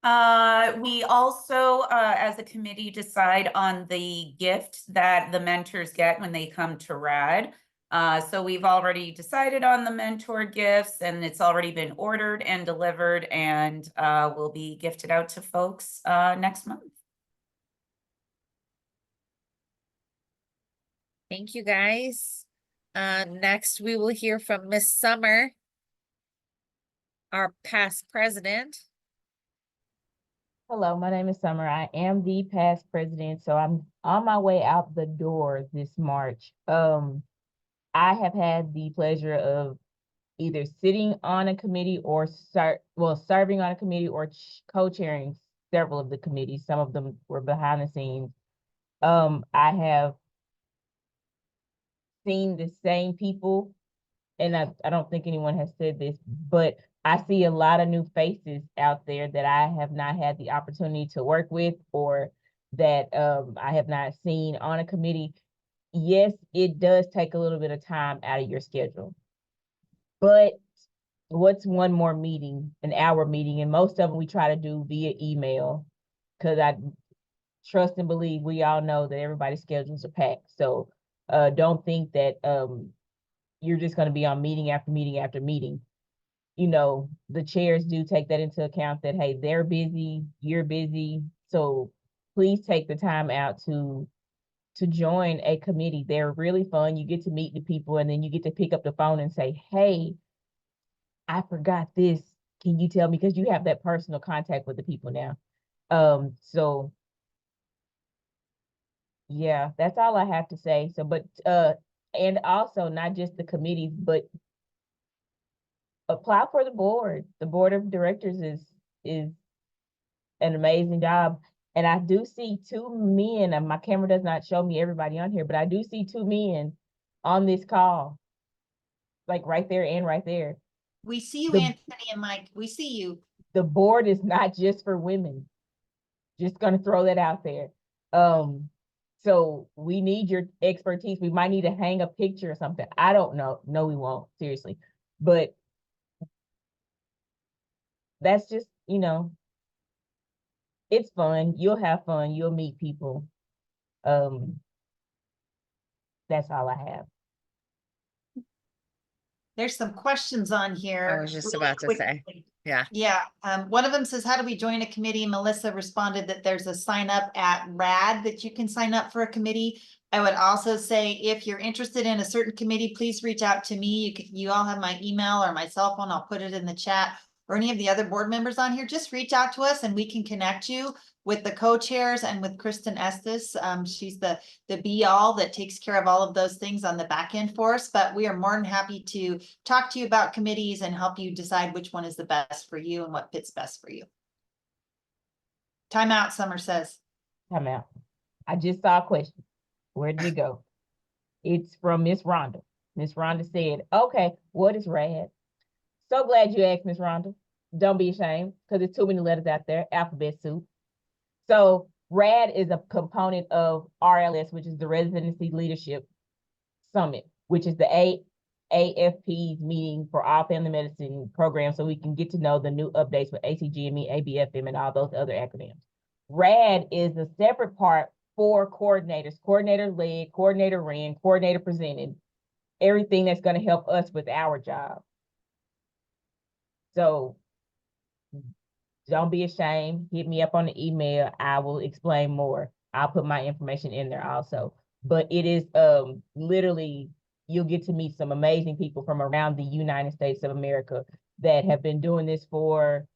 And we also, as a committee, decide on the gift that the mentors get when they come to RAD. So we've already decided on the mentor gifts, and it's already been ordered and delivered, and will be gifted out to folks next month. Thank you, guys. Next, we will hear from Miss Summer, our past president. Hello, my name is Summer. I am the past president, so I'm on my way out the door this March. I have had the pleasure of either sitting on a committee or serving on a committee or co-chairing several of the committees. Some of them were behind the scenes. I have seen the same people, and I don't think anyone has said this, but I see a lot of new faces out there that I have not had the opportunity to work with, or that I have not seen on a committee. Yes, it does take a little bit of time out of your schedule, but what's one more meeting, an hour meeting? And most of them we try to do via email, because I trust and believe we all know that everybody's schedules are packed. So don't think that you're just going to be on meeting after meeting after meeting. You know, the chairs do take that into account, that, hey, they're busy, you're busy. So please take the time out to join a committee. They're really fun. You get to meet the people, and then you get to pick up the phone and say, hey, I forgot this. Can you tell me? Because you have that personal contact with the people now. So yeah, that's all I have to say. So, but and also not just the committees, but apply for the board. The board of directors is an amazing job. And I do see two men, and my camera does not show me everybody on here, but I do see two men on this call. Like right there and right there. We see you, The- Anthony and Mike. We see you. The board is not just for women. Just gonna throw that out there. So we need your expertise. We might need to hang a picture or something. I don't know. No, we won't, seriously. But that's just, it's fun. You'll have fun. You'll meet people. That's all I have. There's some questions on here. I was just really about to say. quickly. Yeah. Yeah, one of them says, how do we join a committee? Melissa responded that there's a sign up at RAD that you can sign up for a committee. I would also say, if you're interested in a certain committee, please reach out to me. You all have my email or my cell phone. I'll put it in the chat, or any of the other board members on here. Just reach out to us and we can connect you with the co-chairs and with Kristen Estes. She's the be all that takes care of all of those things on the back end for us, but we are more than happy to talk to you about committees and help you decide which one is the best for you and what fits best for you. Time out, Summer says. Time out. I just saw a question. Where did it go? It's from Miss Rhonda. Miss Rhonda said, okay, what is RAD? So glad you asked, Miss Rhonda. Don't be ashamed, because there's too many letters out there, alphabet soup. So RAD is a component of RLS, which is the Residency Leadership Summit, which is the AFP's meeting for all family medicine programs, so we can get to know the new updates with ACGME, ABFM, and all those other acronyms. RAD is a separate part for coordinators, coordinator led, coordinator ran, coordinator presented, everything that's going to help us with our job. So don't be ashamed. Hit me up on the email. I will explain more. I'll put my information in there also. But it is literally, you'll get to meet some amazing people from around the United States of America that have been doing this for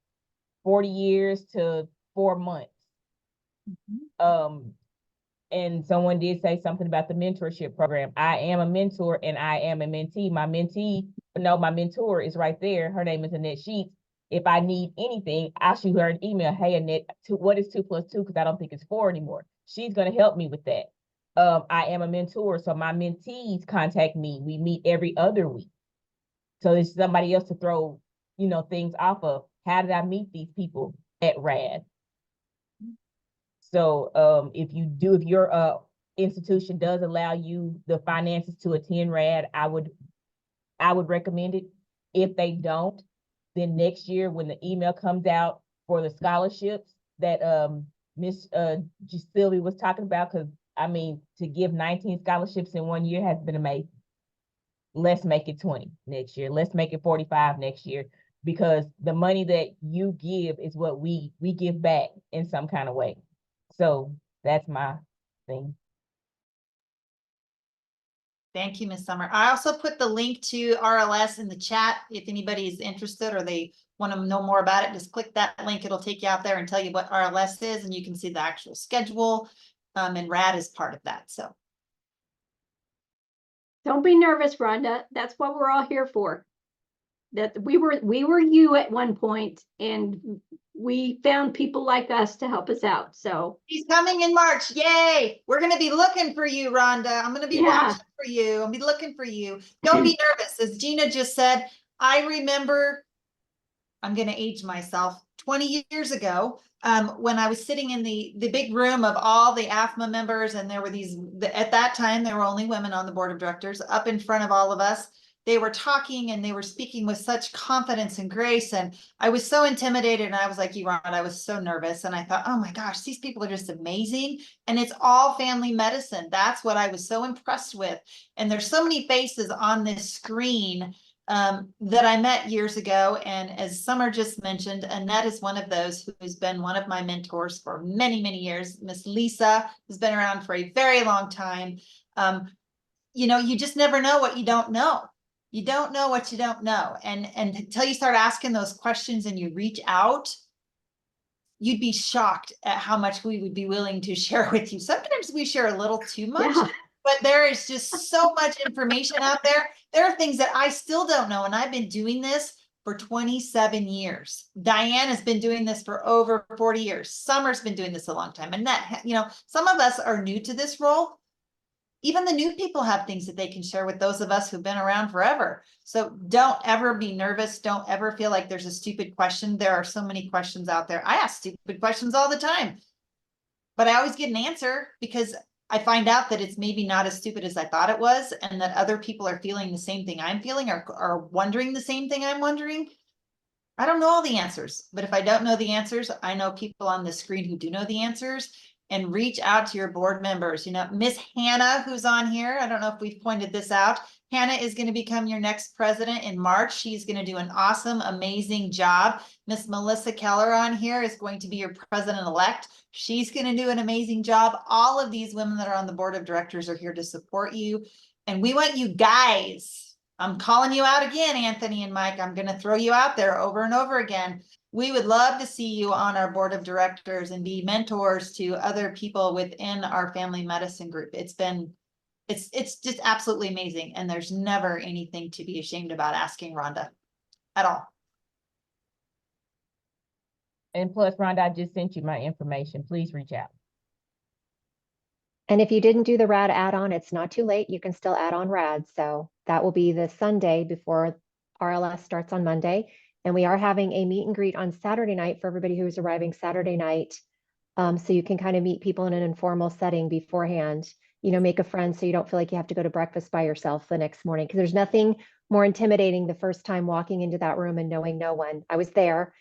40 years to 4 months. And someone did say something about the mentorship program. I am a mentor and I am a mentee. My mentor is right there. Her name is Annette Sheets. If I need anything, I'll shoot her an email. Hey, Annette, what is 2 + 2? Because I don't think it's 4 anymore. She's going to help me with that. I am a mentor, so my mentees contact me. We meet every other week. So there's somebody else to throw, things off of. How did I meet these people at RAD? So if your institution does allow you the finances to attend RAD, I would recommend it. If they don't, then next year when the email comes out for the scholarships that Miss Sylvie was talking about, because to give 19 scholarships in 1 year has been amazing. Let's make it 20 next year. Let's make it 45 next year, because the money that you give is what we give back in some kind of way. So that's my thing. Thank you, Ms. Summer. I also put the link to RLS in the chat. If anybody is interested or they want to know more about it, just click that link. It'll take you out there and tell you what RLS is, and you can see the actual schedule. And RAD is part of that. So Don't be nervous, Rhonda. That's what we're all here for. That we were you at one point, and we found people like us to help us out. So he's coming in March. Yay! We're going to be looking for you, Rhonda. I'm going to be watching for you. I'll be looking for you. Don't be nervous. As Gina just said, I remember, I'm going to age myself, 20 years ago, when I was sitting in the big room of all the AFMA members, and there were at that time, there were only women on the board of directors up in front of all of us. They were talking and they were speaking with such confidence and grace. And I was so intimidated. And I was like, you, Ron, I was so nervous. And I thought, oh my gosh, these people are just amazing. And it's all family medicine. That's what I was so impressed with. And there's so many faces on this screen that I met years ago. And as Summer just mentioned, Annette is one of those who's been one of my mentors for many, many years. Miss Lisa has been around for a very long time. You just never know what you don't know. You don't know what you don't know. And until you start asking those questions and you reach out, you'd be shocked at how much we would be willing to share with you. Sometimes we share a little too much, but there is just so much information out there. There are things that I still don't know. And I've been doing this for 27 years. Diane has been doing this for over 40 years. Summer's been doing this a long time. And that, you know, some of us are new to this role. Even the new people have things that they can share with those of us who've been around forever. So don't ever be nervous. Don't ever feel like there's a stupid question. There are so many questions out there. I ask stupid questions all the time, but I always get an answer because I find out that it's maybe not as stupid as I thought it was, and that other people are feeling the same thing I'm feeling, or are wondering the same thing I'm wondering. I don't know all the answers, but if I don't know the answers, I know people on the screen who do know the answers, and reach out to your board members. You know, Miss Hannah, who's on here, I don't know if we've pointed this out. Hannah is going to become your next president in March. She's going to do an awesome, amazing job. Miss Melissa Keller on here is going to be your president-elect. She's going to do an amazing job. All of these women that are on the board of directors are here to support you. And we want you guys, I'm calling you out again, Anthony and Mike. I'm going to throw you out there over and over again. We would love to see you on our board of directors and be mentors to other people within our family medicine group. It's just absolutely amazing. And there's never anything to be ashamed about asking Rhonda at all. And plus, Rhonda, I just sent you my information. Please reach out. And if you didn't do the RAD add-on, it's not too late. You can still add on RAD. So that will be the Sunday before RLS starts on Monday. And we are having a meet and greet on Saturday night for everybody who is arriving Saturday night. So you can kind of meet people in an informal setting beforehand, you know, make a friend so you don't feel like you have to go to breakfast by yourself the next morning. Because there's nothing more intimidating the first time walking into that room and knowing no one. I was there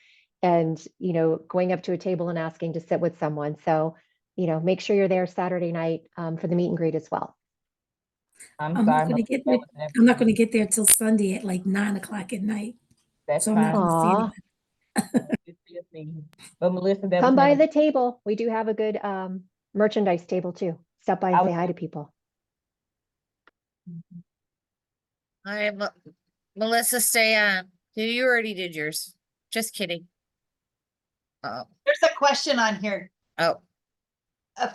and, you know, going up to a table and asking to sit with someone. So, you know, make sure you're there Saturday night for the meet and greet as well. I'm not going to get there till Sunday at like 9 o'clock at night. That's so fine. I'm not going to see anyone. But Melissa, that Come was by never- the table. We do have a good merchandise table too. Stop by and say hi to people. All right, Melissa, stay on. You already did yours. Just kidding. Oh. There's a question on here. Oh.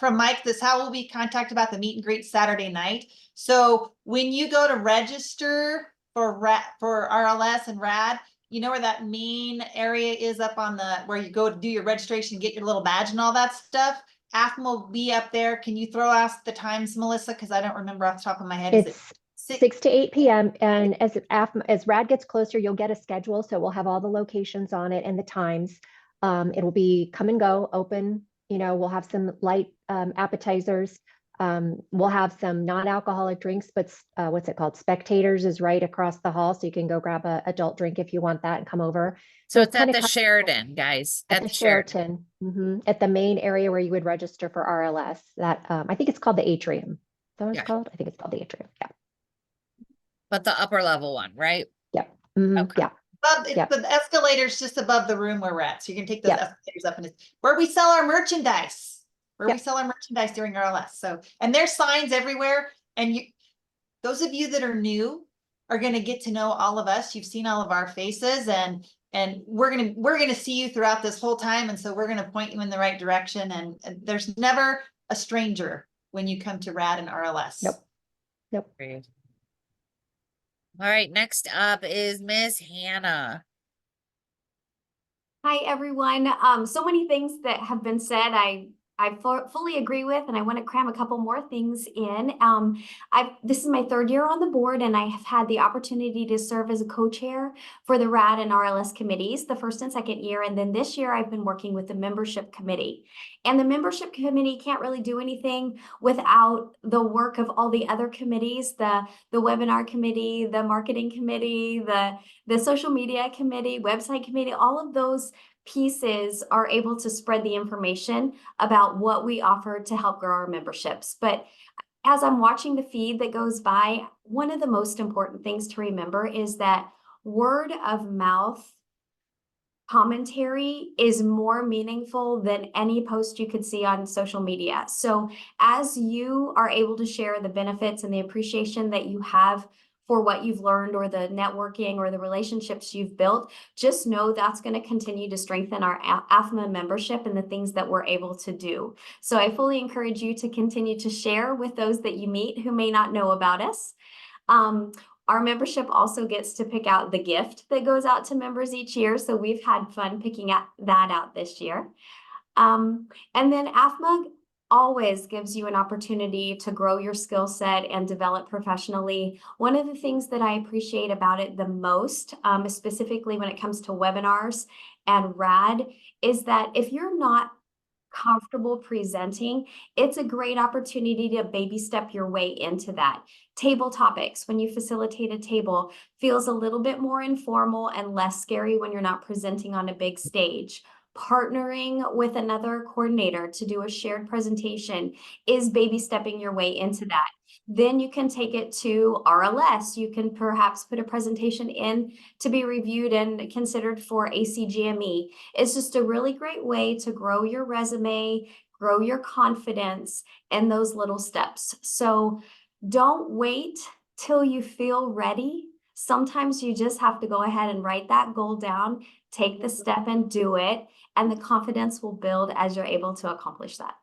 From Mike, this how will we contact about the meet and greet Saturday night? So when you go to register for RLS and RAD, you know where that main area is up on the, where you go to do your registration, get your little badge and all that stuff. AFMA will be up there. Can you throw out the times, Melissa? Because I don't remember off the top of my head. It's 6 to 8 p.m. And as RAD gets closer, you'll get a schedule. So we'll have all the locations on it and the times. It will be come and go, open. You know, we'll have some light appetizers. We'll have some non-alcoholic drinks, but what's it called? Spectators is right across the hall. So you can go grab an adult drink if you want that and come over. So it's at the Sheraton, guys. At the Sheraton. At the main area where you would register for RLS. That I think it's called the Atrium. Is that what it's called? I think it's called the Atrium. Yeah. But the upper level one, right? Yep. Okay. Yeah. The escalator's just above the room where we're at. So you can take those escalators up, and it's where we sell our merchandise. We sell our merchandise during RLS. So, and there's signs everywhere. And those of you that are new are going to get to know all of us. You've seen all of our faces, and we're going to see you throughout this whole time. And so we're going to point you in the right direction. And there's never a stranger when you come to RAD and RLS. Nope. Great. All right, next up is Miss Hannah. Hi, everyone. So many things that have been said, I fully agree with, and I want to cram a couple more things in. This is my third year on the board, and I have had the opportunity to serve as a co-chair for the RAD and RLS committees the first and second year. And then this year I've been working with the membership committee. And the membership committee can't really do anything without the work of all the other committees, the webinar committee, the marketing committee, the social media committee, website committee, all of those pieces are able to spread the information about what we offer to help grow our memberships. But as I'm watching the feed that goes by, one of the most important things to remember is that word of mouth commentary is more meaningful than any post you could see on social media. So as you are able to share the benefits and the appreciation that you have for what you've learned, or the networking or the relationships you've built, just know that's going to continue to strengthen our AFMA membership and the things that we're able to do. So I fully encourage you to continue to share with those that you meet who may not know about us. Our membership also gets to pick out the gift that goes out to members each year. So we've had fun picking that out this year. And then AFMA always gives you an opportunity to grow your skill set and develop professionally. One of the things that I appreciate about it the most, specifically when it comes to webinars and RAD, is that if you're not comfortable presenting, it's a great opportunity to baby step your way into that. Table topics, when you facilitate a table, feels a little bit more informal and less scary when you're not presenting on a big stage. Partnering with another coordinator to do a shared presentation is baby stepping your way into that. Then you can take it to RLS. You can perhaps put a presentation in to be reviewed and considered for ACGME. It's just a really great way to grow your resume, grow your confidence, and those little steps. So don't wait till you feel ready. Sometimes you just have to go ahead and write that goal down, take the step and do it, and the confidence will build as you're able to accomplish that.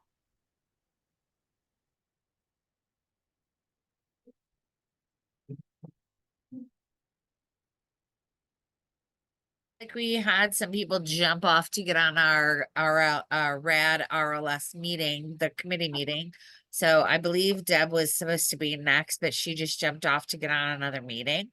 Like we had some people jump off to get on our RAD RLS meeting, the committee meeting. So I believe Deb was supposed to be next, but she just jumped off to get on another meeting.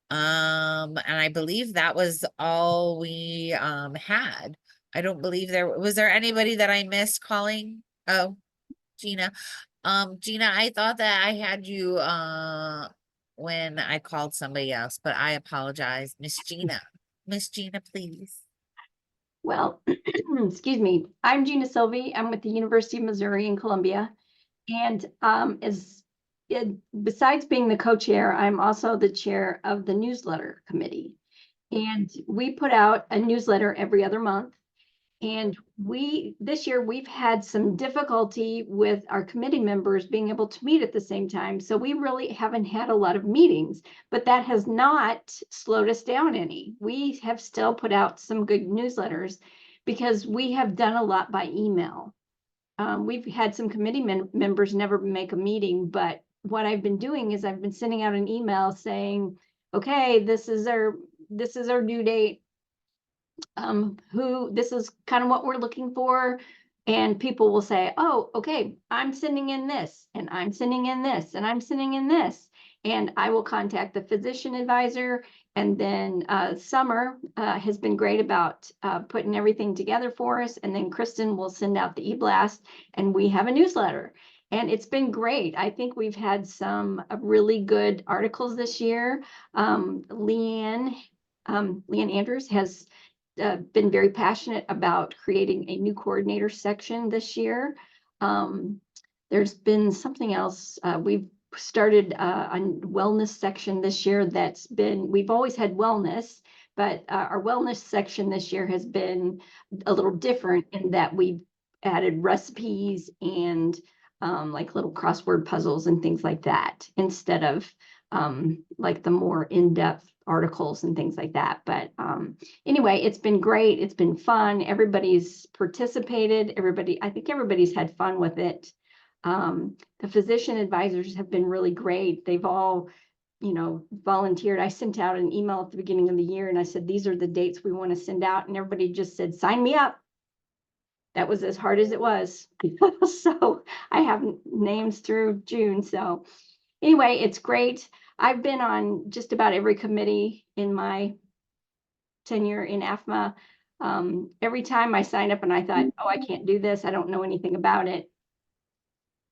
And I believe that was all we had. I don't believe was there anybody that I missed calling? Oh, Gina. Gina, I thought that I had you when I called somebody else, but I apologize. Miss Gina. Miss Gina, please. Well, excuse me. I'm Gina Sylvie. I'm with the University of Missouri in Columbia. And besides being the co-chair, I'm also the chair of the newsletter committee. And we put out a newsletter every other month. And this year we've had some difficulty with our committee members being able to meet at the same time. So we really haven't had a lot of meetings, but that has not slowed us down any. We have still put out some good newsletters because we have done a lot by email. We've had some committee members never make a meeting, but what I've been doing is I've been sending out an email saying, okay, this is our due date. This is kind of what we're looking for. And people will say, oh, okay, I'm sending in this, and I'm sending in this, and I'm sending in this. And I will contact the physician advisor. And then Summer has been great about putting everything together for us. And then Kristen will send out the e-blast, and we have a newsletter. And it's been great. I think we've had some really good articles this year. Leanne Andrews has been very passionate about creating a new coordinator section this year. There's been something else. We've started a wellness section this year we've always had wellness, but our wellness section this year has been a little different in that we've added recipes and like little crossword puzzles and things like that, instead of like the more in-depth articles and things like that. But anyway, it's been great. It's been fun. Everybody's participated. I think everybody's had fun with it. The physician advisors have been really great. They've all, volunteered. I sent out an email at the beginning of the year and I said, these are the dates we want to send out. And everybody just said, sign me up. That was as hard as it was. So I have names through June. So anyway, it's great. I've been on just about every committee in my tenure in AFMA. Every time I signed up and I thought, oh, I can't do this. I don't know anything about it.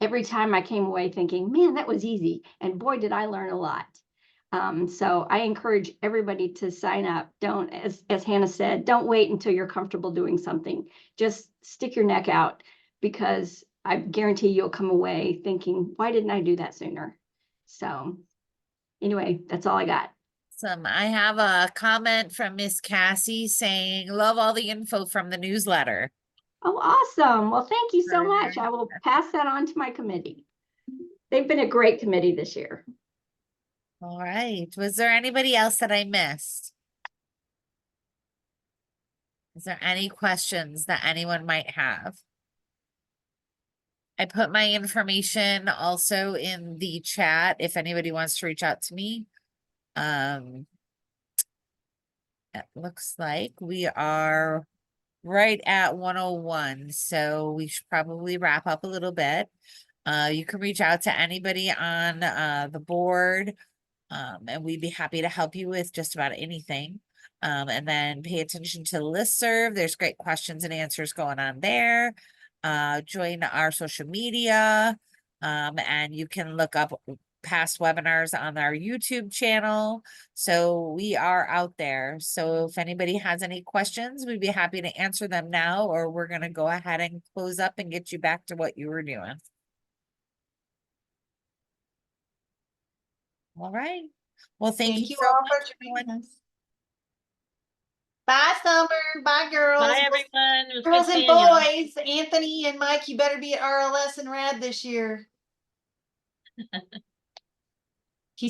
Every time I came away thinking, man, that was easy. And boy, did I learn a lot. So I encourage everybody to sign up. Don't, as Hannah said, don't wait until you're comfortable doing something. Just stick your neck out, because I guarantee you'll come away thinking, why didn't I do that sooner? So anyway, that's all I got. I have a comment from Miss Cassie saying, love all the info from the newsletter. Oh, awesome. Well, thank you so much. I will pass that on to my committee. They've been a great committee this year. All right. Was there anybody else that I missed? Is there any questions that anyone might have? I put my information also in the chat if anybody wants to reach out to me. Um, it looks like we are right at 101, so we should probably wrap up a little bit. You can reach out to anybody on the board, and we'd be happy to help you with just about anything. And then pay attention to the listserv. There's great questions and answers going on there. Join our social media, and you can look up past webinars on our YouTube channel. So we are out there. So if anybody has any questions, we'd be happy to answer them now, or we're going to go ahead and close up and get you back to what you were doing. All right. Well, thank you you so all much, for joining everyone. us. Bye, Summer. Bye, girls. Bye, everyone. It was good Girls and seeing y'all. boys, Anthony and Mike, you better be at RLS and Rad this year.